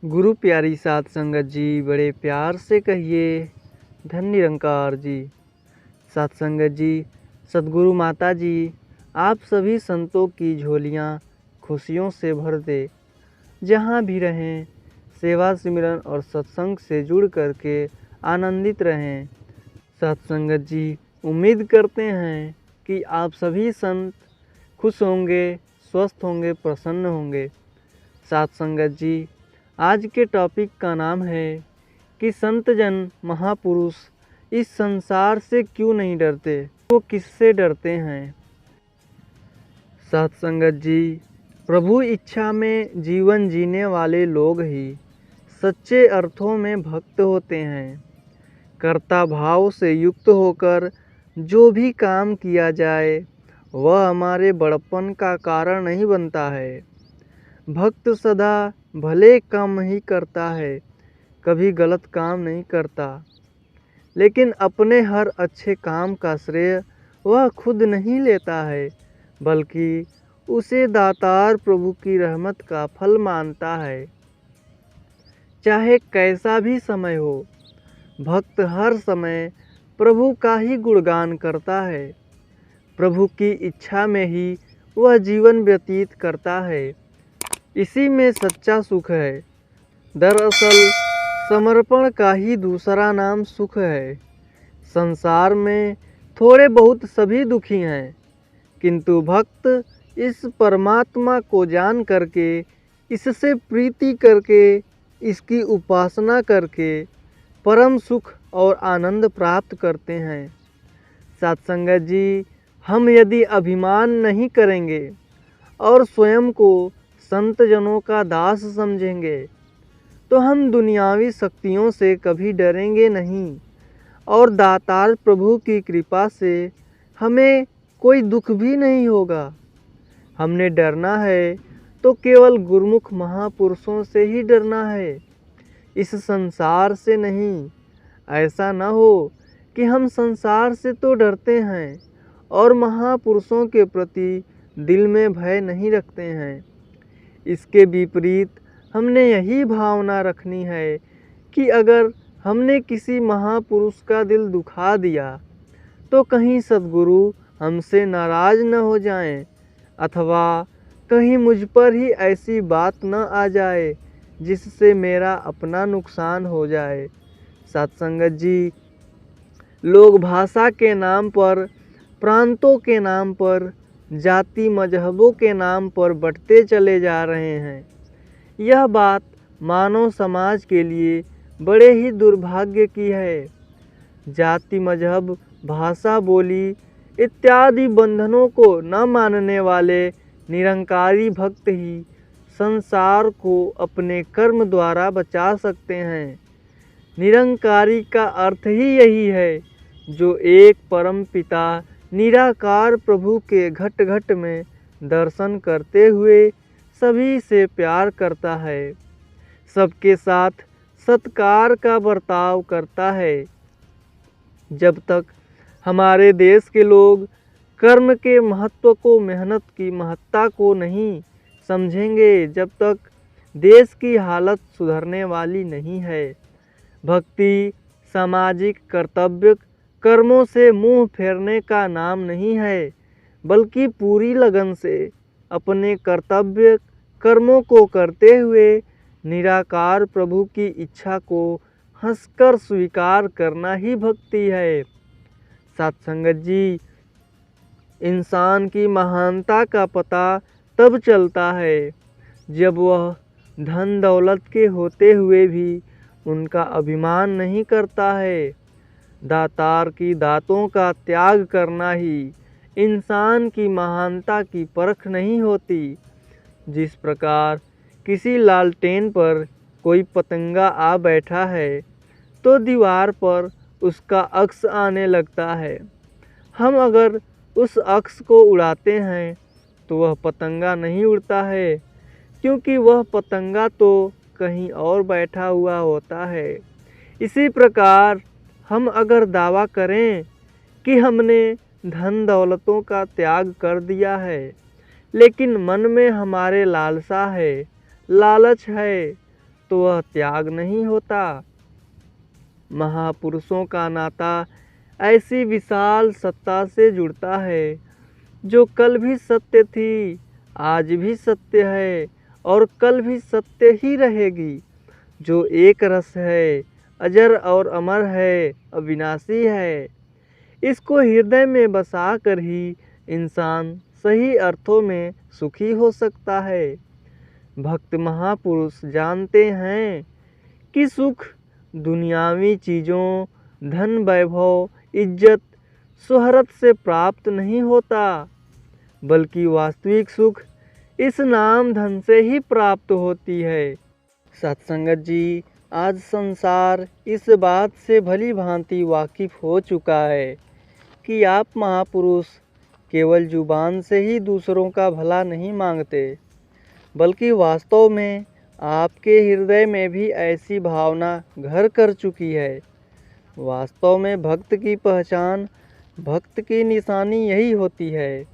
गुरु प्यारी साध संगत जी, बड़े प्यार से कहिए धन निरंकार जी। साध संगत जी, सद्गुरु माता जी आप सभी संतों की झोलियाँ खुशियों से भर दे। जहाँ भी रहें सेवा सिमरन और सत्संग से जुड़ करके आनंदित रहें। साध संगत जी, उम्मीद करते हैं कि आप सभी संत खुश होंगे, स्वस्थ होंगे, प्रसन्न होंगे। साध संगत जी, आज के टॉपिक का नाम है कि संत जन महापुरुष इस संसार से क्यों नहीं डरते, वो किससे डरते हैं। साध संगत जी, प्रभु इच्छा में जीवन जीने वाले लोग ही सच्चे अर्थों में भक्त होते हैं। कर्ता भाव से युक्त होकर जो भी काम किया जाए वह हमारे बड़प्पन का कारण नहीं बनता है। भक्त सदा भले काम ही करता है, कभी गलत काम नहीं करता। लेकिन अपने हर अच्छे काम का श्रेय वह खुद नहीं लेता है, बल्कि उसे दातार प्रभु की रहमत का फल मानता है। चाहे कैसा भी समय हो, भक्त हर समय प्रभु का ही गुणगान करता है। प्रभु की इच्छा में ही वह जीवन व्यतीत करता है। इसी में सच्चा सुख है। दरअसल समर्पण का ही दूसरा नाम सुख है। संसार में थोड़े बहुत सभी दुखी हैं, किंतु भक्त इस परमात्मा को जान करके, इससे प्रीति करके, इसकी उपासना करके परम सुख और आनंद प्राप्त करते हैं। सत्संगत जी, हम यदि अभिमान नहीं करेंगे और स्वयं को संत जनों का दास समझेंगे तो हम दुनियावी शक्तियों से कभी डरेंगे नहीं और दातार प्रभु की कृपा से हमें कोई दुख भी नहीं होगा। हमने डरना है तो केवल गुरुमुख महापुरुषों से ही डरना है, इस संसार से नहीं। ऐसा न हो कि हम संसार से तो डरते हैं और महापुरुषों के प्रति दिल में भय नहीं रखते हैं। इसके विपरीत हमने यही भावना रखनी है कि अगर हमने किसी महापुरुष का दिल दुखा दिया तो कहीं सद्गुरु हमसे नाराज न हो जाएं, अथवा कहीं मुझ पर ही ऐसी बात न आ जाए जिससे मेरा अपना नुकसान हो जाए। सत्संगत जी, लोग भाषा के नाम पर, प्रांतों के नाम पर, जाति मजहबों के नाम पर बंटते चले जा रहे हैं। यह बात मानव समाज के लिए बड़े ही दुर्भाग्य की है। जाति मजहब, भाषा, बोली इत्यादि बंधनों को न मानने वाले निरंकारी भक्त ही संसार को अपने कर्म द्वारा बचा सकते हैं। निरंकारी का अर्थ ही यही है, जो एक परम पिता निराकार प्रभु के घट घट में दर्शन करते हुए सभी से प्यार करता है, सबके साथ सत्कार का बर्ताव करता है। जब तक हमारे देश के लोग कर्म के महत्व को, मेहनत की महत्ता को नहीं समझेंगे, जब तक देश की हालत सुधरने वाली नहीं है। भक्ति सामाजिक कर्तव्य कर्मों से मुंह फेरने का नाम नहीं है, बल्कि पूरी लगन से अपने कर्तव्य कर्मों को करते हुए निराकार प्रभु की इच्छा को हंसकर स्वीकार करना ही भक्ति है। सत्संगत जी, इंसान की महानता का पता तब चलता है जब वह धन दौलत के होते हुए भी उनका अभिमान नहीं करता है। दातार की दातों का त्याग करना ही इंसान की महानता की परख नहीं होती। जिस प्रकार किसी लालटेन पर कोई पतंगा आ बैठा है तो दीवार पर उसका अक्स आने लगता है। हम अगर उस अक्स को उड़ाते हैं तो वह पतंगा नहीं उड़ता है, क्योंकि वह पतंगा तो कहीं और बैठा हुआ होता है। इसी प्रकार हम अगर दावा करें कि हमने धन दौलतों का त्याग कर दिया है, लेकिन मन में हमारे लालसा है, लालच है, तो वह त्याग नहीं होता। महापुरुषों का नाता ऐसी विशाल सत्ता से जुड़ता है जो कल भी सत्य थी, आज भी सत्य है और कल भी सत्य ही रहेगी, जो एक रस है, अजर और अमर है, अविनाशी है। इसको हृदय में बसा कर ही इंसान सही अर्थों में सुखी हो सकता है। भक्त महापुरुष जानते हैं कि सुख दुनियावी चीज़ों, धन, वैभव, इज्जत, शोहरत से प्राप्त नहीं होता, बल्कि वास्तविक सुख इस नाम धन से ही प्राप्त होती है। सत्संगत जी, आज संसार इस बात से भली भांति वाकिफ हो चुका है कि आप महापुरुष केवल जुबान से ही दूसरों का भला नहीं मांगते, बल्कि वास्तव में आपके हृदय में भी ऐसी भावना घर कर चुकी है। वास्तव में भक्त की पहचान, भक्त की निशानी यही होती है,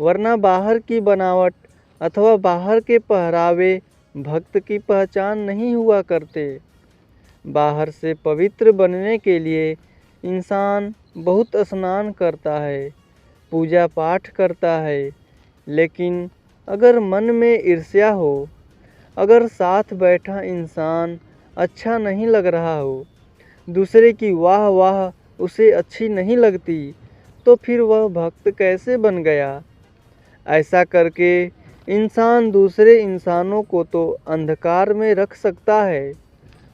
वरना बाहर की बनावट अथवा बाहर के पहरावे भक्त की पहचान नहीं हुआ करते। बाहर से पवित्र बनने के लिए इंसान बहुत स्नान करता है, पूजा पाठ करता है, लेकिन अगर मन में ईर्ष्या हो, अगर साथ बैठा इंसान अच्छा नहीं लग रहा हो, दूसरे की वाह वाह उसे अच्छी नहीं लगती, तो फिर वह भक्त कैसे बन गया? ऐसा करके इंसान दूसरे इंसानों को तो अंधकार में रख सकता है,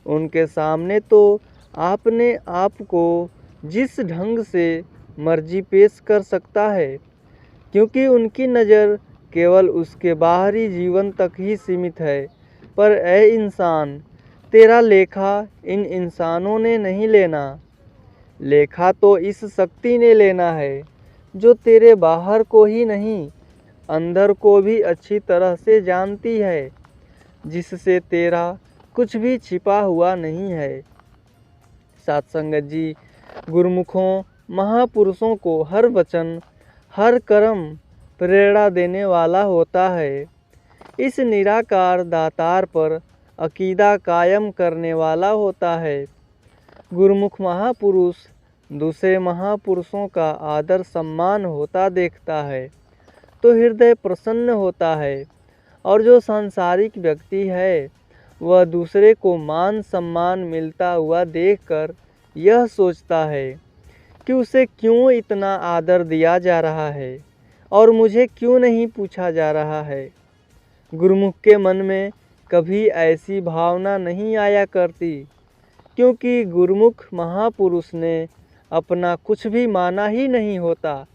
उनके सामने तो आपने आप को जिस ढंग से मर्जी पेश कर सकता है, क्योंकि उनकी नज़र केवल उसके बाहरी जीवन तक ही सीमित है। पर ऐ इंसान, तेरा लेखा इन इंसानों ने नहीं लेना, लेखा तो इस शक्ति ने लेना है जो तेरे बाहर को ही नहीं, अंदर को भी अच्छी तरह से जानती है, जिससे तेरा कुछ भी छिपा हुआ नहीं है। सत्संगत जी, गुरुमुखों, महापुरुषों को हर वचन, हर कर्म प्रेरणा देने वाला होता है। इस निराकार दातार पर अकीदा कायम करने वाला होता है। गुरुमुख महापुरुष दूसरे महापुरुषों का आदर सम्मान होता देखता है तो हृदय प्रसन्न होता है, और जो सांसारिक व्यक्ति है वह दूसरे को मान सम्मान मिलता हुआ देखकर यह सोचता है कि उसे क्यों इतना आदर दिया जा रहा है और मुझे क्यों नहीं पूछा जा रहा है। गुरुमुख के मन में कभी ऐसी भावना नहीं आया करती, क्योंकि गुरुमुख महापुरुष ने अपना कुछ भी माना ही नहीं होता,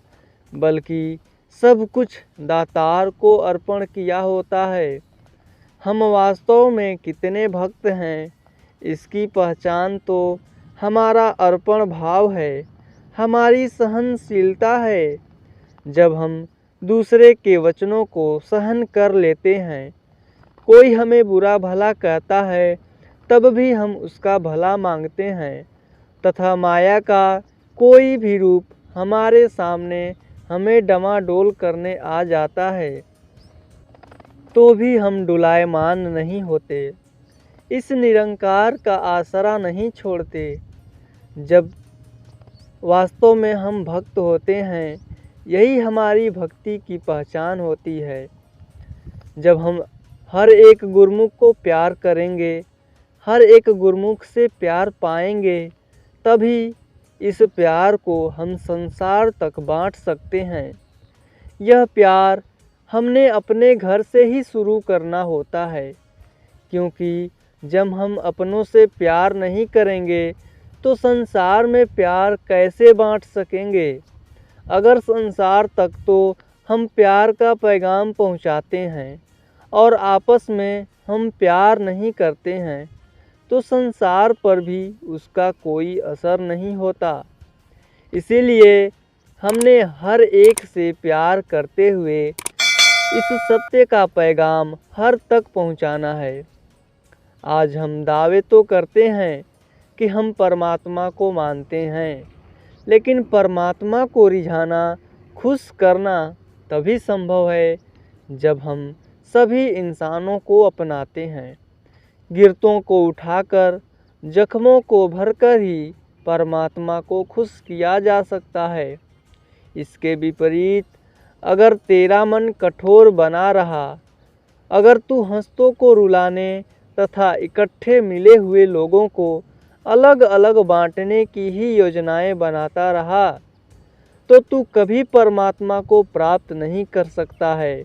बल्कि सब कुछ दातार को अर्पण किया होता है। हम वास्तव में कितने भक्त हैं, इसकी पहचान तो हमारा अर्पण भाव है, हमारी सहनशीलता है। जब हम दूसरे के वचनों को सहन कर लेते हैं, कोई हमें बुरा भला कहता है तब भी हम उसका भला मांगते हैं, तथा माया का कोई भी रूप हमारे सामने हमें डमाडोल करने आ जाता है तो भी हम डुलायमान नहीं होते, इस निरंकार का आसरा नहीं छोड़ते। जब वास्तव में हम भक्त होते हैं, यही हमारी भक्ति की पहचान होती है। जब हम हर एक गुरुमुख को प्यार करेंगे, हर एक गुरुमुख से प्यार पाएंगे, तभी इस प्यार को हम संसार तक बांट सकते हैं। यह प्यार हमने अपने घर से ही शुरू करना होता है, क्योंकि जब हम अपनों से प्यार नहीं करेंगे तो संसार में प्यार कैसे बांट सकेंगे। अगर संसार तक तो हम प्यार का पैगाम पहुंचाते हैं और आपस में हम प्यार नहीं करते हैं, तो संसार पर भी उसका कोई असर नहीं होता। इसीलिए हमने हर एक से प्यार करते हुए इस सत्य का पैगाम हर तक पहुंचाना है। आज हम दावे तो करते हैं कि हम परमात्मा को मानते हैं, लेकिन परमात्मा को रिझाना, खुश करना तभी संभव है जब हम सभी इंसानों को अपनाते हैं। गिरतों को उठाकर, जख्मों को भरकर ही परमात्मा को खुश किया जा सकता है। इसके विपरीत अगर तेरा मन कठोर बना रहा, अगर तू हंसतों को रुलाने तथा इकट्ठे मिले हुए लोगों को अलग अलग बांटने की ही योजनाएं बनाता रहा, तो तू कभी परमात्मा को प्राप्त नहीं कर सकता है।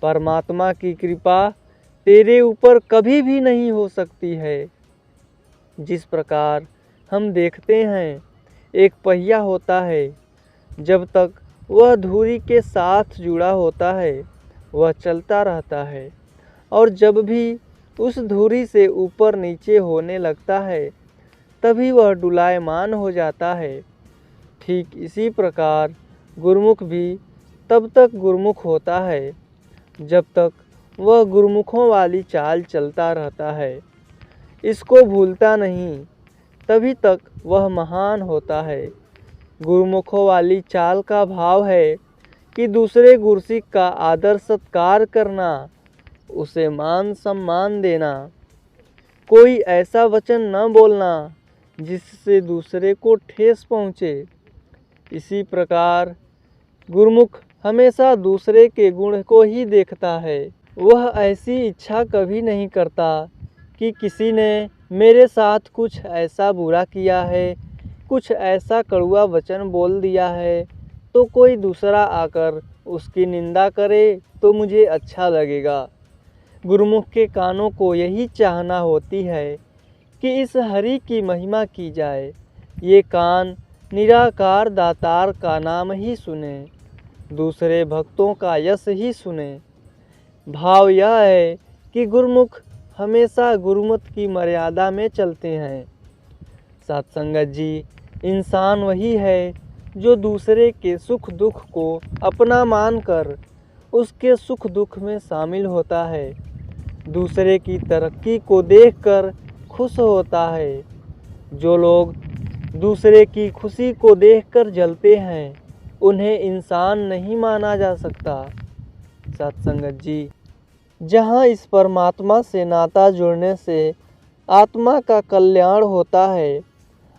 परमात्मा की कृपा तेरे ऊपर कभी भी नहीं हो सकती है। जिस प्रकार हम देखते हैं, एक पहिया होता है, जब तक वह धुरी के साथ जुड़ा होता है वह चलता रहता है, और जब भी उस धुरी से ऊपर नीचे होने लगता है तभी वह डुलायमान हो जाता है। ठीक इसी प्रकार गुरुमुख भी तब तक गुरुमुख होता है जब तक वह गुरुमुखों वाली चाल चलता रहता है, इसको भूलता नहीं, तभी तक वह महान होता है। गुरुमुखों वाली चाल का भाव है कि दूसरे गुरसिक का आदर सत्कार करना, उसे मान सम्मान देना, कोई ऐसा वचन न बोलना जिससे दूसरे को ठेस पहुँचे। इसी प्रकार गुरुमुख हमेशा दूसरे के गुण को ही देखता है। वह ऐसी इच्छा कभी नहीं करता कि किसी ने मेरे साथ कुछ ऐसा बुरा किया है, कुछ ऐसा कड़वा वचन बोल दिया है, तो कोई दूसरा आकर उसकी निंदा करे तो मुझे अच्छा लगेगा। गुरुमुख के कानों को यही चाहना होती है कि इस हरि की महिमा की जाए। ये कान निराकार दातार का नाम ही सुने, दूसरे भक्तों का यश ही सुने। भाव यह है कि गुरुमुख हमेशा गुरुमत की मर्यादा में चलते हैं। सत्संगत जी, इंसान वही है जो दूसरे के सुख दुख को अपना मानकर उसके सुख दुख में शामिल होता है, दूसरे की तरक्की को देखकर खुश होता है। जो लोग दूसरे की खुशी को देखकर जलते हैं, उन्हें इंसान नहीं माना जा सकता। सत्संगत जी, जहाँ इस परमात्मा से नाता जुड़ने से आत्मा का कल्याण होता है,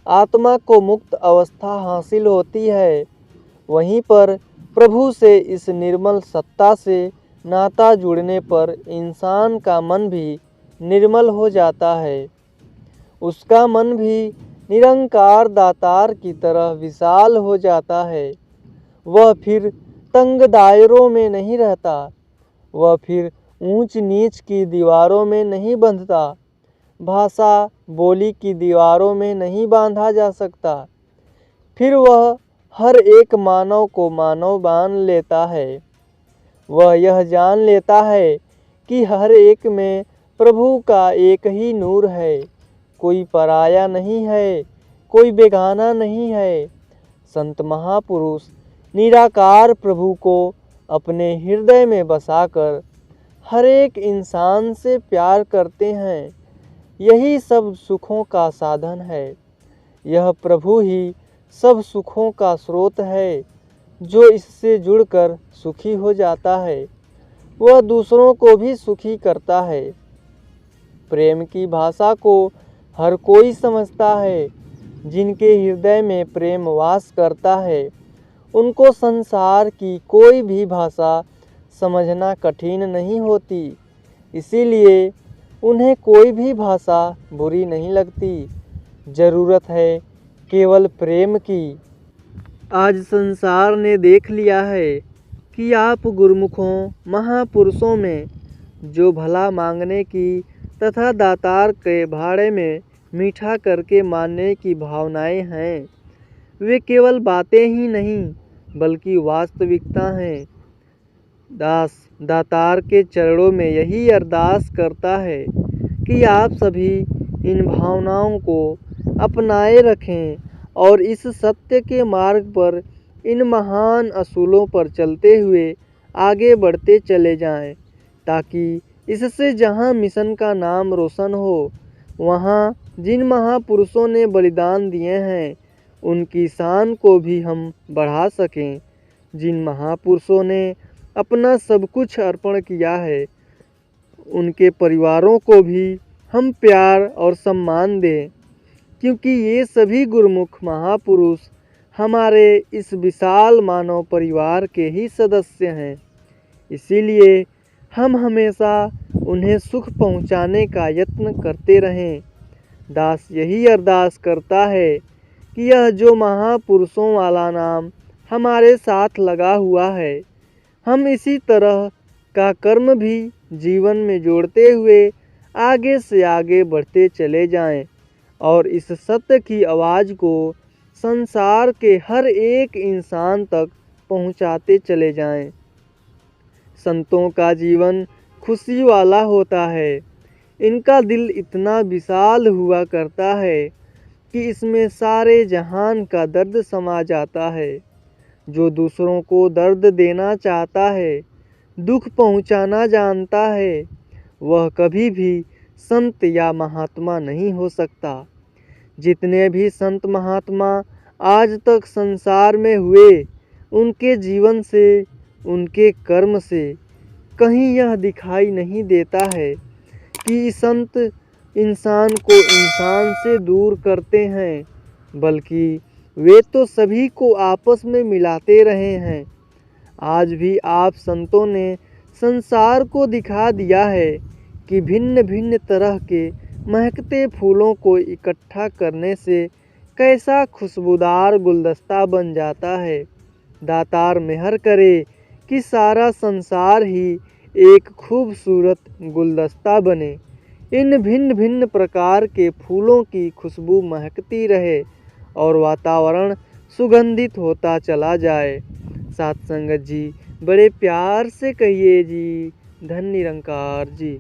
आत्मा को मुक्त अवस्था हासिल होती है, वहीं पर प्रभु से इस निर्मल सत्ता से नाता जुड़ने पर इंसान का मन भी निर्मल हो जाता है। उसका मन भी निरंकार दातार की तरह विशाल हो जाता है। वह फिर तंग दायरों में नहीं रहता, वह फिर ऊंच नीच की दीवारों में नहीं बंधता, भाषा बोली की दीवारों में नहीं बांधा जा सकता। फिर वह हर एक मानव को मानव मान लेता है। वह यह जान लेता है कि हर एक में प्रभु का एक ही नूर है, कोई पराया नहीं है, कोई बेगाना नहीं है। संत महापुरुष निराकार प्रभु को अपने हृदय में बसाकर हर एक इंसान से प्यार करते हैं। यही सब सुखों का साधन है। यह प्रभु ही सब सुखों का स्रोत है। जो इससे जुड़कर सुखी हो जाता है, वह दूसरों को भी सुखी करता है। प्रेम की भाषा को हर कोई समझता है। जिनके हृदय में प्रेम वास करता है, उनको संसार की कोई भी भाषा समझना कठिन नहीं होती। इसीलिए उन्हें कोई भी भाषा बुरी नहीं लगती। ज़रूरत है केवल प्रेम की। आज संसार ने देख लिया है कि आप गुरुमुखों महापुरुषों में जो भला मांगने की तथा दातार के भाड़े में मीठा करके मानने की भावनाएं हैं, वे केवल बातें ही नहीं बल्कि वास्तविकता हैं। दास दातार के चरणों में यही अरदास करता है कि आप सभी इन भावनाओं को अपनाए रखें और इस सत्य के मार्ग पर इन महान असूलों पर चलते हुए आगे बढ़ते चले जाएं, ताकि इससे जहां मिशन का नाम रोशन हो, वहां जिन महापुरुषों ने बलिदान दिए हैं उनकी शान को भी हम बढ़ा सकें। जिन महापुरुषों ने अपना सब कुछ अर्पण किया है, उनके परिवारों को भी हम प्यार और सम्मान दें, क्योंकि ये सभी गुरुमुख महापुरुष हमारे इस विशाल मानव परिवार के ही सदस्य हैं। इसीलिए हम हमेशा उन्हें सुख पहुंचाने का यत्न करते रहें। दास यही अरदास करता है कि यह जो महापुरुषों वाला नाम हमारे साथ लगा हुआ है, हम इसी तरह का कर्म भी जीवन में जोड़ते हुए आगे से आगे बढ़ते चले जाएं और इस सत्य की आवाज़ को संसार के हर एक इंसान तक पहुंचाते चले जाएं। संतों का जीवन खुशी वाला होता है। इनका दिल इतना विशाल हुआ करता है कि इसमें सारे जहान का दर्द समा जाता है। जो दूसरों को दर्द देना चाहता है, दुख पहुंचाना जानता है, वह कभी भी संत या महात्मा नहीं हो सकता। जितने भी संत महात्मा आज तक संसार में हुए, उनके जीवन से, उनके कर्म से कहीं यह दिखाई नहीं देता है कि संत इंसान को इंसान से दूर करते हैं, बल्कि वे तो सभी को आपस में मिलाते रहे हैं। आज भी आप संतों ने संसार को दिखा दिया है कि भिन्न भिन्न तरह के महकते फूलों को इकट्ठा करने से कैसा खुशबूदार गुलदस्ता बन जाता है। दातार मेहर करे कि सारा संसार ही एक खूबसूरत गुलदस्ता बने। इन भिन्न भिन्न प्रकार के फूलों की खुशबू महकती रहे और वातावरण सुगंधित होता चला जाए। साथ संगत जी, बड़े प्यार से कहिए जी, धन निरंकार जी।